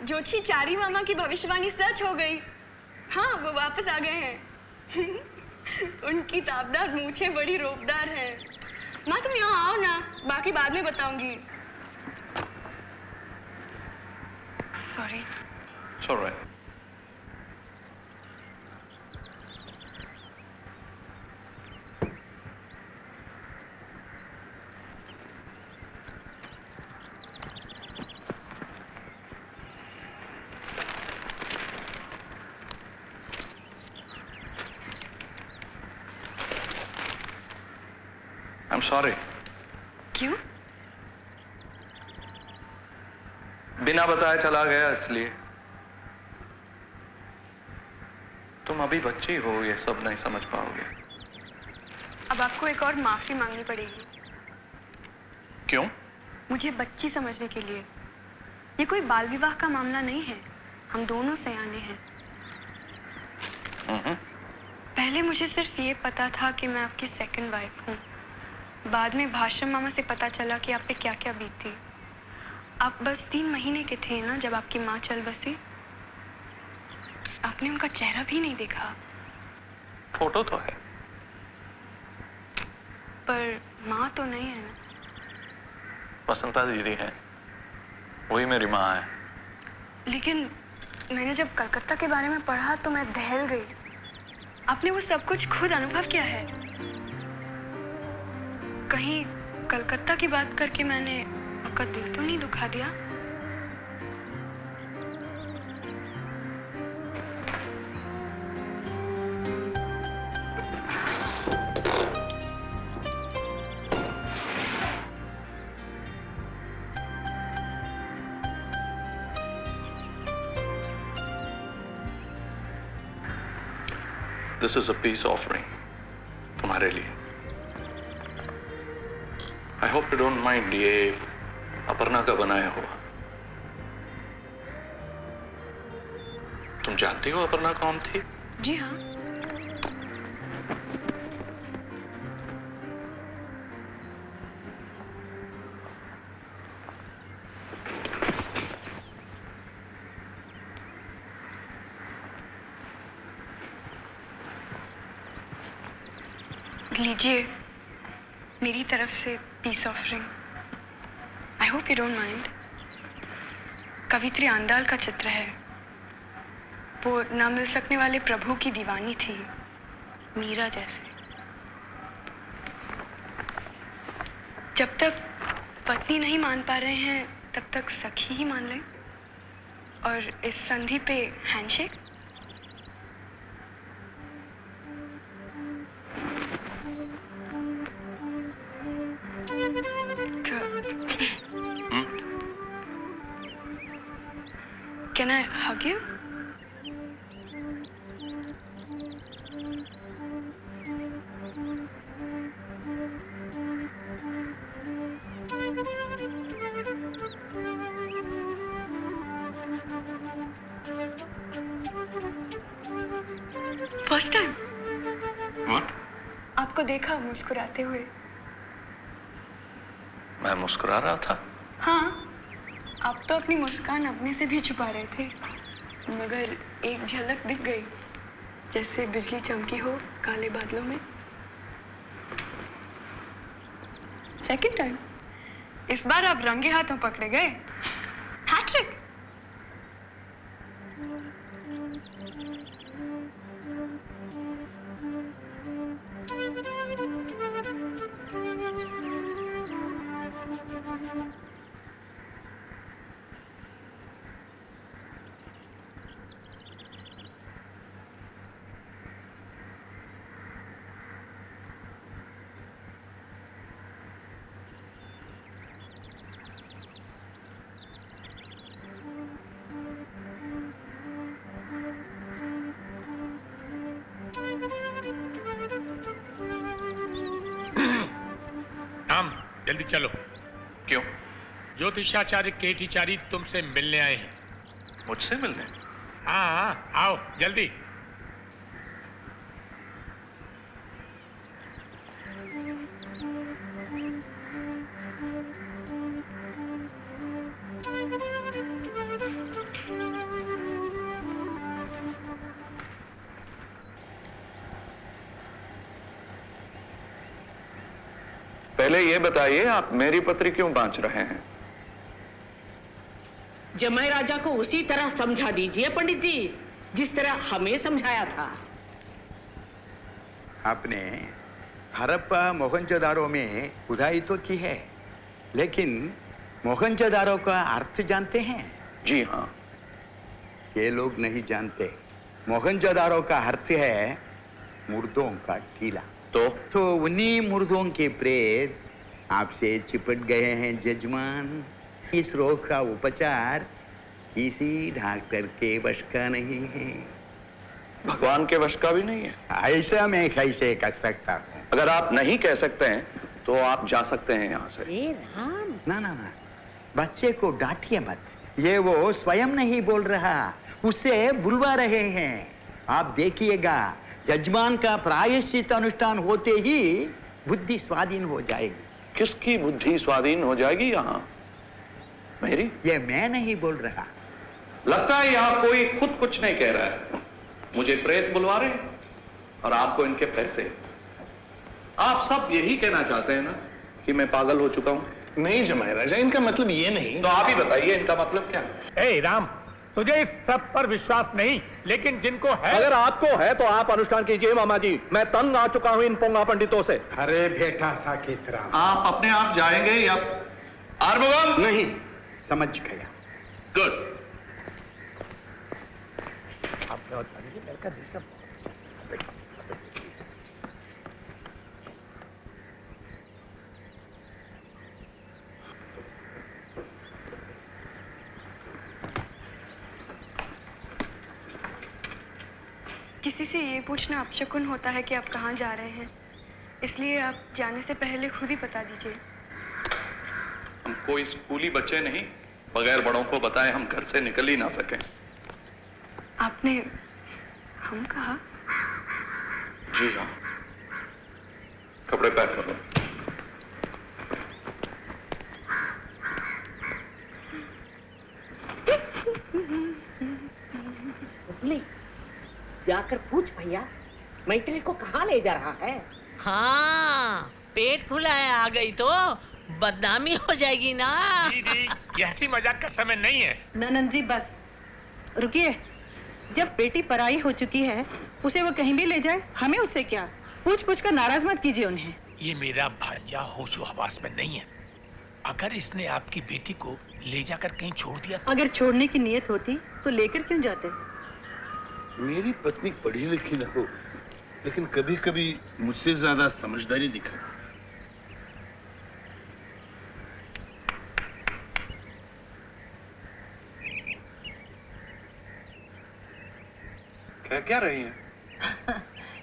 जोशी चारी मामा की भविष्यवाणी सच हो गई। हाँ, वो वापस आ गए हैं। उनकी ताबदार मूंछें बड़ी रोबदार हैं। माँ तुम यहाँ आओ ना, बाकी बाद में बताऊंगी। Sorry. It's all right. I'm sorry. क्यों? बिना बताए चला गया इसलिए। तुम अभी बच्ची हो, ये सब नहीं समझ पाओगे। अब आपको एक और माफी मांगनी पड़ेगी। क्यों? मुझे बच्ची समझने के लिए। ये कोई बाल विवाह का मामला नहीं है। हम दोनों सयाने हैं। पहले मुझे सिर्फ ये पता था कि मैं आपकी सेकंड वाइफ हूँ। बाद में भाषम मामा से पता चला कि आप पे क्या क्या बीती। आप बस 3 महीने के थे ना जब आपकी माँ चल बसी। आपने उनका चेहरा भी नहीं देखा। फोटो तो है, पर माँ तो नहीं है ना। वसंता दीदी है, वही मेरी माँ है। लेकिन मैंने जब कलकत्ता के बारे में पढ़ा तो मैं दहल गई। आपने वो सब कुछ खुद अनुभव किया है। कहीं कलकत्ता की बात करके मैंने आपका दिल तो नहीं दुखा दिया? This is a peace offering तुम्हारे लिए। I hope you don't mind, ये अपर्णा का बनाया हुआ। तुम जानती हो अपर्णा कौन थी? जी हाँ। लीजिए, मेरी तरफ से peace offering. I hope you don't mind. कवित्री आंदाल का चित्र है। वो ना मिल सकने वाले प्रभु की दीवानी थी, मीरा जैसे। जब तक पत्नी नहीं मान पा रहे हैं तब तक सखी ही मान लें। और इस संधि पे handshake. Can I hug you? First time? What? आपको देखा मुस्कुराते हुए। मैं मुस्कुरा रहा था? हाँ, आप तो अपनी मुस्कान अपने से भी छुपा रहे थे, मगर एक झलक दिख गई, जैसे बिजली चमकी हो काले बादलों में। सेकंड टाइम, इस बार आप रंगे हाथों पकड़े गए। हैट्रिक। जल्दी चलो। क्यों? ज्योतिषाचार्य केटीचारी तुमसे मिलने आए हैं। मुझसे मिलने? हाँ, आओ जल्दी। पहले ये बताइए, आप मेरी पत्री क्यों बांच रहे हैं? जमाई राजा को उसी तरह समझा दीजिए पंडित जी, जिस तरह हमें समझाया था। आपने हड़प्पा मोहनजोदारो में खुदाई तो की है, लेकिन मोहनजोदारो का अर्थ जानते हैं? जी हाँ। ये लोग नहीं जानते। मोहनजोदारो का अर्थ है मुर्दों का टीला। तो उन्हीं मुर्दों के प्रेत आपसे चिपट गए हैं जजमान। इस रोग का उपचार किसी डॉक्टर के वश का नहीं है, भगवान के वश का भी नहीं है। ऐसा मैं कैसे कर सकता हूँ? अगर आप नहीं कह सकते हैं तो आप जा सकते हैं यहाँ से। राम, ना ना ना, बच्चे को डांटिए मत। ये वो स्वयं नहीं बोल रहा, उसे बुलवा रहे हैं। आप देखिएगा, जजमान का प्रायश्चित अनुष्ठान होते ही बुद्धि स्वाधीन हो जाएगी। किसकी बुद्धि स्वाधीन हो जाएगी यहाँ? मेरी? ये मैं नहीं बोल रहा। लगता है यहाँ कोई खुद कुछ नहीं कह रहा है। मुझे प्रेत बुलवा रहे हैं और आपको इनके पैसे। आप सब यही कहना चाहते हैं ना कि मैं पागल हो चुका हूं? नहीं जमाई राजा, इनका मतलब ये नहीं। तो आप ही बताइए इनका मतलब क्या है? ए राम, तुझे इस सब पर विश्वास नहीं, लेकिन जिनको है। अगर आपको है तो आप अनुष्ठान कीजिए मामा जी। मैं तंग आ चुका हूं इन पोंगा पंडितों से। अरे बेटा साकेत राम, आप अपने आप जाएंगे या आर्मुगम? नहीं, समझ गया। गुड। किसी से ये पूछना अपशकुन होता है कि आप कहाँ जा रहे हैं, इसलिए आप जाने से पहले खुद ही बता दीजिए। हम कोई स्कूली बच्चे नहीं, बगैर बड़ों को बताए हम घर से निकल ही ना सकें। आपने हम कहा? जी हाँ। कपड़े पैक करो। जाकर पूछ भैया, मैत्री को कहाँ ले जा रहा है? हाँ, पेट फुलाए आ गई तो बदनामी हो जाएगी ना। दीदी, यह हंसी मजाक का समय नहीं है। ननद जी बस रुकिए। जब बेटी पराई हो चुकी है, उसे वो कहीं भी ले जाए, हमें उससे क्या? पूछ पूछ कर नाराज मत कीजिए उन्हें। ये मेरा भांजा होशो हवास में नहीं है। अगर इसने आपकी बेटी को ले जाकर कहीं छोड़ दिया, अगर छोड़ने की नीयत होती तो लेकर क्यों जाते? मेरी पत्नी पढ़ी लिखी न हो, लेकिन कभी कभी मुझसे ज्यादा समझदारी दिखा। क्या रही है?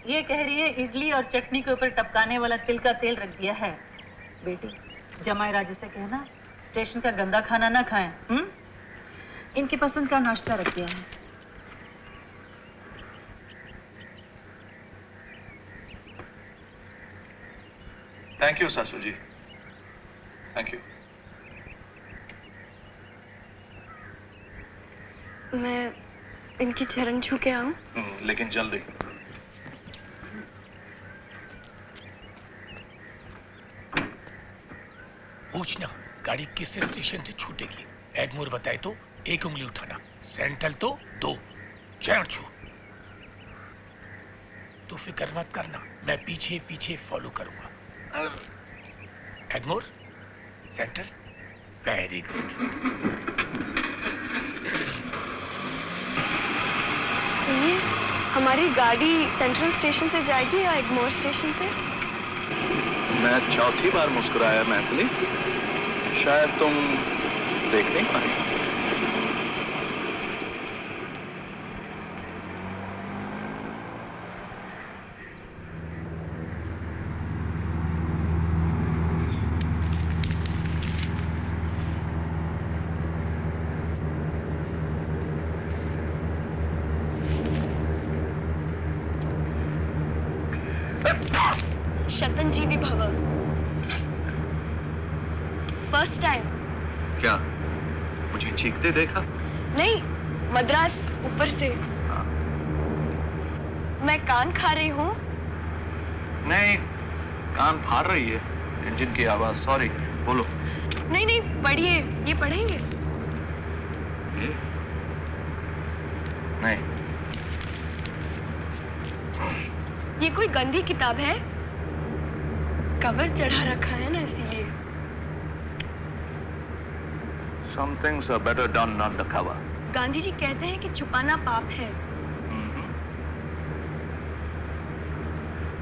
ये कह रही है इडली और चटनी के ऊपर टपकाने वाला तिल का तेल रख दिया है। बेटी, जमाई राजा से कहना स्टेशन का गंदा खाना ना खाएं। इनकी पसंद का नाश्ता रख दिया है। थैंक यू सासू जी, थैंक यू। मैं इनकी चरण छू के आऊं? लेकिन जल्दी। पूछना गाड़ी किस स्टेशन से छूटेगी। एगमोर बताए तो 1 उंगली उठाना, सेंट्रल तो 2। चरण छू। तो फिक्र मत करना, मैं पीछे पीछे फॉलो करूंगा। Egmore, central, very good. सुनिए, हमारी गाड़ी सेंट्रल स्टेशन से जाएगी या एगमोर स्टेशन से? मैं चौथी बार मुस्कुराया मैथिली, शायद तुम देख नहीं पाई। शतंजीवी भव। First time. क्या मुझे चीखते देखा? नहीं, मद्रास ऊपर से। मैं कान खा रही हूँ। नहीं, कान फाड़ रही है, इंजन की आवाज। सॉरी, बोलो। नहीं नहीं, पढ़िए, ये पढ़ेंगे। ये? नहीं। ये कोई गंदी किताब है, कवर चढ़ा रखा है ना, इसीलिए। Some things are better done undercover. Gandhi ji कहते हैं कि छुपाना पाप है।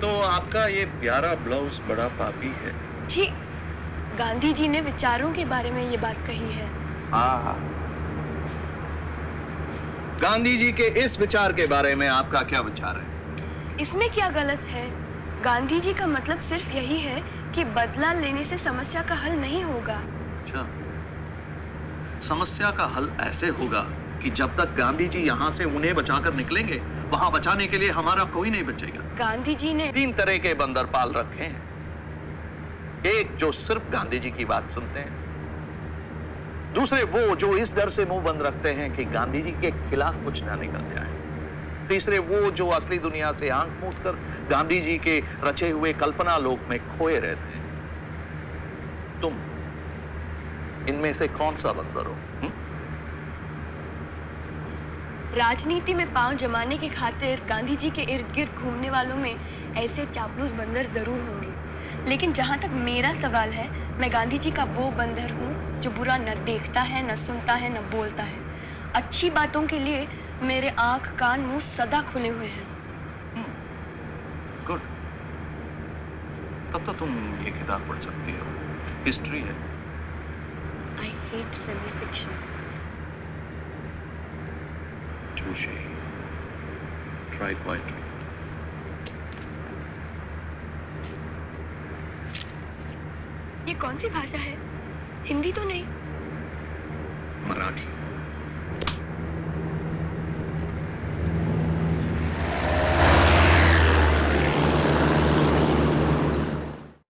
तो आपका ये प्यारा ब्लाउज बड़ा पापी है। जी, गांधी जी ने विचारों के बारे में ये बात कही है। हाँ। गांधी जी के इस विचार के बारे में आपका क्या विचार है? इसमें क्या गलत है? गांधी जी का मतलब सिर्फ यही है कि बदला लेने से समस्या का हल नहीं होगा। अच्छा, समस्या का हल ऐसे होगा कि जब तक गांधी जी यहाँ से उन्हें बचाकर निकलेंगे, वहां बचाने के लिए हमारा कोई नहीं बचेगा। गांधी जी ने 3 तरह के बंदर पाल रखे हैं। एक जो सिर्फ गांधी जी की बात सुनते हैं, दूसरे वो जो इस डर से मुंह बंद रखते हैं कि गांधी जी के खिलाफ कुछ ना निकल जाए, तीसरे वो जो असली दुनिया से आंख मूंद कर गांधी जी के रचे हुए कल्पना लोक में खोए रहते हैं। तुम इनमें से कौन सा बंदर हो? राजनीति में पांव जमाने की खातिर गांधी जी के इर्द गिर्द घूमने वालों में ऐसे चापलूस बंदर जरूर होंगे, लेकिन जहां तक मेरा सवाल है, मैं गांधी जी का वो बंदर हूँ जो बुरा न देखता है, न सुनता है, न बोलता है। अच्छी बातों के लिए मेरे आंख कान मुंह सदा खुले हुए हैं। गुड। तब तो तुम ये किताब पढ़ सकती हो, हिस्ट्री है। I hate semi-fiction. Touche. Try quietly. ये कौन सी भाषा है? हिंदी तो नहीं? मराठी।